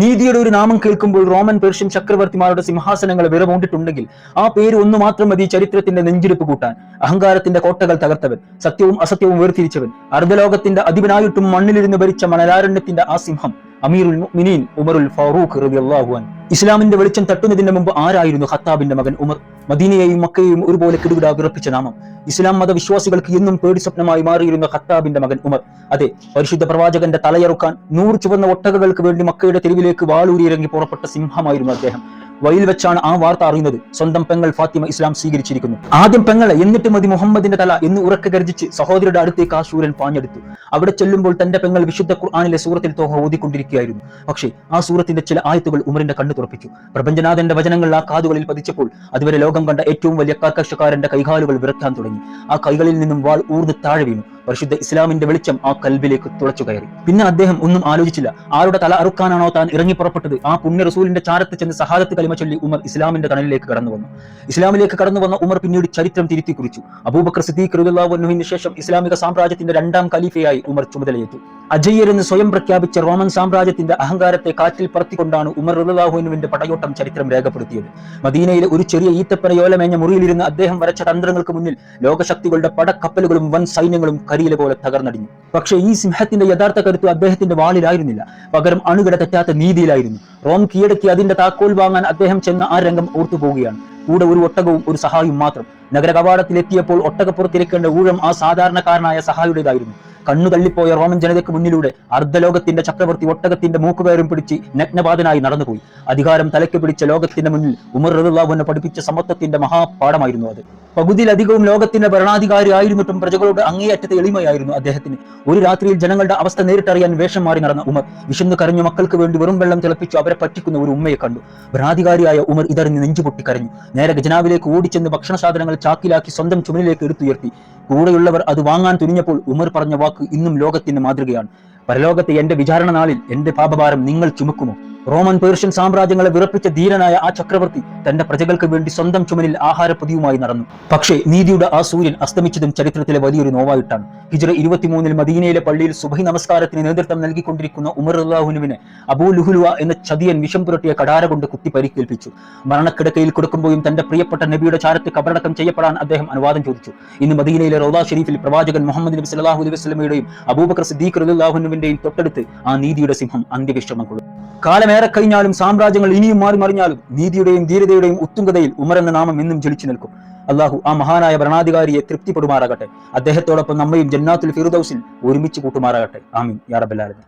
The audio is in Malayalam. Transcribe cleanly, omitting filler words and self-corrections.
നീതിയുടെ ഒരു നാമം കേൾക്കുമ്പോൾ റോമൻ പേർഷ്യൻ ചക്രവർത്തിമാരുടെ സിംഹാസനങ്ങൾ വിറമൂണ്ടിട്ടുണ്ടെങ്കിൽ ആ പേര് ഒന്നു മാത്രം മതി ചരിത്രത്തിന്റെ നെഞ്ചിടിപ്പ് കൂട്ടാൻ. അഹങ്കാരത്തിന്റെ കോട്ടകൾ തകർത്തവൻ, സത്യവും അസത്യവും വേർതിരിച്ചവൻ, അർദ്ധലോകത്തിന്റെ അധിപനായിട്ടും മണ്ണിലിരുന്ന് ഭരിച്ച മണലാരണ്യത്തിന്റെ ആ സിംഹം അമീറുൽ മുഅ്മിനീൻ ഉമറുൽ ഫാറൂഖ് റളിയല്ലാഹു അൻഹു. ഇസ്ലാമിന്റെ വെളിച്ചം തട്ടുന്നതിന് മുമ്പ് ആരായിരുന്നു ഖത്താബിന്റെ മകൻ ഉമർ? മദീനയെയും മക്കയെയും ഒരുപോലെ കിടുകിടാ വിറപ്പിച്ച നാമം. ഇസ്ലാം മതവിശ്വാസികൾക്ക് എന്നും പേടി സ്വപ്നമായി മാറിയിരുന്ന ഖത്താബിന്റെ മകൻ ഉമർ. അതെ, പരിശുദ്ധ പ്രവാചകന്റെ തലയറുക്കാൻ 100 ചുവന്ന ഒട്ടകങ്ങൾക്ക് വേണ്ടി മക്കയുടെ തെരുവിലേക്ക് വാളൂരിയിറങ്ങി പുറപ്പെട്ട സിംഹമായിരുന്നു അദ്ദേഹം. വഴിയിൽ വെച്ചാണ് ആ വാർത്ത അറിയുന്നത്. സ്വന്തം പെങ്ങൾ ഫാത്തിമ ഇസ്ലാം സ്വീകരിച്ചിരിക്കുന്നു. ആദ്യം പെങ്ങളെ, എന്നിട്ട് മതി മുഹമ്മദിന്റെ തല എന്ന് ഉറക്കെ ഗർജിച്ച് സഹോദരിയുടെ അടുത്തേക്ക് ആ ശൂരൻ പാഞ്ഞെടുത്തു. അവിടെ ചെല്ലുമ്പോൾ തന്റെ പെങ്ങൾ വിശുദ്ധ ഖുർആനിലെ സൂറത്തിൽ തോഹ ഓതിക്കൊണ്ടിരിക്കുകയായിരുന്നു. പക്ഷേ ആ സൂറത്തിന്റെ ചില ആയത്തുകൾ ഉമറിന്റെ കണ്ണ് തുറപ്പിച്ചു. പ്രപഞ്ചനാഥന്റെ വചനങ്ങൾ ആ കാതുകളിൽ പതിച്ചപ്പോൾ അതുവരെ ലോകം കണ്ട ഏറ്റവും വലിയ കാർക്കശക്കാരന്റെ കൈകാലുകൾ വിറക്കാൻ തുടങ്ങി. ആ കൈകളിൽ നിന്നും വാൾ ഊർന്ന് താഴെ വീണു. പരിശുദ്ധ ഇസ്ലാമിന്റെ വെളിച്ചം ആ കൽബിലേക്ക് തുളച്ചു കയറി. പിന്നെ അദ്ദേഹം ഒന്നും ആലോചിച്ചില്ല. ആരുടെ തല അറുക്കാനാണോ താൻ ഇറങ്ങി പുറപ്പെട്ടത്, ആ പുണ്യ റസൂലിന്റെ ചാരത്ത് ചെന്ന് സഹാദത്ത് കലിമ ചൊല്ലി ഉമർ ഇസ്ലാമിന്റെ തണലിലേക്ക് കടന്നു വന്നു. ഇസ്ലാമിലേക്ക് കടന്നു വന്ന ഉമർ പിന്നീട് ചരിത്രം തിരുത്തി കുറിച്ചു. അബൂബക്കർ സിദ്ദീഖ് റളിയല്ലാഹു അൻഹുവിന് ശേഷം ഇസ്ലാമിക സാമ്രാജ്യത്തിന്റെ 2ാം ഖലീഫയായി ഉമർ ചുമതലയേറ്റു. അജയ്യർ എന്ന് സ്വയം പ്രഖ്യാപിച്ച റോമൻ സാമ്രാജ്യത്തിന്റെ അഹങ്കാരത്തെ കാറ്റിൽ പറത്തിക്കൊണ്ടാണ് ഉമർ റളിയല്ലാഹു അൻഹുവിന്റെ പടയോട്ടം ചരിത്രം രേഖപ്പെടുത്തിയത്. മദീനയിലെ ഒരു ചെറിയ ഈത്തപ്പനയോലമേഞ്ഞ മുറിയിലിരുന്ന് അദ്ദേഹം വരച്ച തന്ത്രങ്ങൾക്ക് മുന്നിൽ ലോകശക്തികളുടെ പടക്കപ്പലുകളും വൻ സൈന്യങ്ങളും കരിയില പോലെ തകർന്നടിഞ്ഞു. പക്ഷേ ഈ സിംഹത്തിന്റെ യഥാർത്ഥ കരുത്ത് അദ്ദേഹത്തിന്റെ വാളിലായിരുന്നില്ല, പകരം അണുകിട തെറ്റാത്ത നീതിയിലായിരുന്നു. റോം കീഴടക്കി അതിന്റെ താക്കോൽ വാങ്ങാൻ അദ്ദേഹം ചെന്ന ആ രംഗം ഓർത്തുപോവുകയാണ്. കൂടെ ഒരു ഒട്ടകവും ഒരു സഹായും മാത്രം. നഗര കവാടത്തിലെത്തിയപ്പോൾ ഒട്ടകപ്പുറത്തിരിക്കേണ്ട ഊഴം ആ സാധാരണക്കാരനായ സഹായുടേതായിരുന്നു. കണ്ണു തള്ളിപ്പോയ റോമൻ ജനതയ്ക്ക് മുന്നിലൂടെ അർദ്ധലോകത്തിന്റെ ചക്രവർത്തി ഒട്ടകത്തിന്റെ മൂക്കുകയറും പിടിച്ച് നഗ്നപാതനായി നടന്നുപോയി. അധികാരം തലയ്ക്ക് പിടിച്ച ലോകത്തിന്റെ മുന്നിൽ ഉമർ റളിയല്ലാഹു അൻഹു പഠിപ്പിച്ച സമത്വത്തിന്റെ മഹാപാഠമായിരുന്നു അത്. പകുതിയിലധികവും ലോകത്തിന്റെ ഭരണാധികാരി ആയിരുന്നിട്ടും പ്രജകളുടെ അങ്ങേയറ്റത്തെ എളിമയായിരുന്നു അദ്ദേഹത്തിന്. ഒരു രാത്രിയിൽ ജനങ്ങളുടെ അവസ്ഥ നേരിട്ടറിയാൻ വേഷം മാറി നടന്ന ഉമർ വിശന്നു കരഞ്ഞു മക്കൾക്ക് വേണ്ടി വെറും വെള്ളം തിളപ്പിച്ചു അവരെ പറ്റിക്കുന്ന ഒരു ഉമ്മയെ കണ്ടു. ഭരണാധികാരിയായ ഉമർ ഇതറിഞ്ഞ് നെഞ്ചുപൊട്ടി കരഞ്ഞു. നേരെ ഖജനാവിലേക്ക് ഓടിച്ചെന്ന് ഭക്ഷണ സാധനങ്ങൾ ചാക്കിലാക്കി സ്വന്തം ചുമലിലേക്ക് എടുത്തുയർത്തി. കൂടെയുള്ളവർ അത് വാങ്ങാൻ തുനിഞ്ഞപ്പോൾ ഉമർ പറഞ്ഞ വാക്ക് ഇന്നും ലോകത്തിന്റെ മാതൃകയാണ്: പരലോകത്തെ എന്റെ വിചാരണ നാളിൽ എന്റെ പാപഭാരം നിങ്ങൾ ചുമക്കുമോ? റോമൻ പേർഷ്യൻ സാമ്രാജ്യങ്ങളെ വിറപ്പിച്ച ധീരനായ ആ ചക്രവർത്തി തന്റെ പ്രജകൾക്ക് വേണ്ടി സ്വന്തം ചുമലിൽ ആഹാരപ്പൊതിയുമായി നടന്നു. പക്ഷേ നീതിയുടെ ആ സൂര്യൻ അസ്തമിച്ചതും ചരിത്രത്തിലെ വലിയൊരു നോവായിട്ടാണ്. ഹിജ്റ 23 മദീനയിലെ പള്ളിയിൽ സുബഹി നമസ്കാരത്തിന് നേതൃത്വം നൽകിക്കൊണ്ടിരിക്കുന്ന ഉമർ റളിയല്ലാഹു അൻഹുവിനെ അബൂ ലുഹ്ലുവ എന്ന ചതിയൻ വിഷം പുരട്ടിയ കടാര കൊണ്ട് കുത്തി പരിക്കേൽപ്പിച്ചു. മരണക്കിടക്കയിൽ കൊടുക്കുമ്പോഴും തന്റെ പ്രിയപ്പെട്ട നബിയുടെ ചാരത്ത് കബറടക്കം ചെയ്യപ്പെടാൻ അദ്ദേഹം അനുവാദം ചോദിച്ചു. ഇന്ന് മദീനയിലെ റൗദ ഷരീഫിൽ പ്രവാചകൻ മുഹമ്മദ് നബി സല്ലല്ലാഹു അലൈഹി വസല്ലമയുടെയും അബൂബക്കർ സിദ്ദീഖ് റളിയല്ലാഹു അൻഹുവിന്റെയും തൊട്ടടുത്ത് ആ നീതിയുടെ സിംഹം അന്ത്യവിശ്രമം കൊള്ളും. കാലമേറെ കഴിഞ്ഞാലും സാമ്രാജ്യങ്ങൾ ഇനിയും മാറി മറിഞ്ഞാലും നീതിയുടെയും ധീരതയുടെയും ഉത്തുംഗതയിൽ ഉമർ എന്ന നാമം എന്നും ജ്വലിച്ചു നിൽക്കും. അള്ളാഹു ആ മഹാനായ ഭരണാധികാരിയെ തൃപ്തിപ്പെടുമാറാകട്ടെ. അദ്ദേഹത്തോടൊപ്പം നമ്മയും ജന്നാത്തുൽ ഫിർദൗസിൽ ഒരുമിച്ച് കൂട്ടുമാറാകട്ടെ. ആമീൻ യാ റബ്ബൽ ആലമീൻ.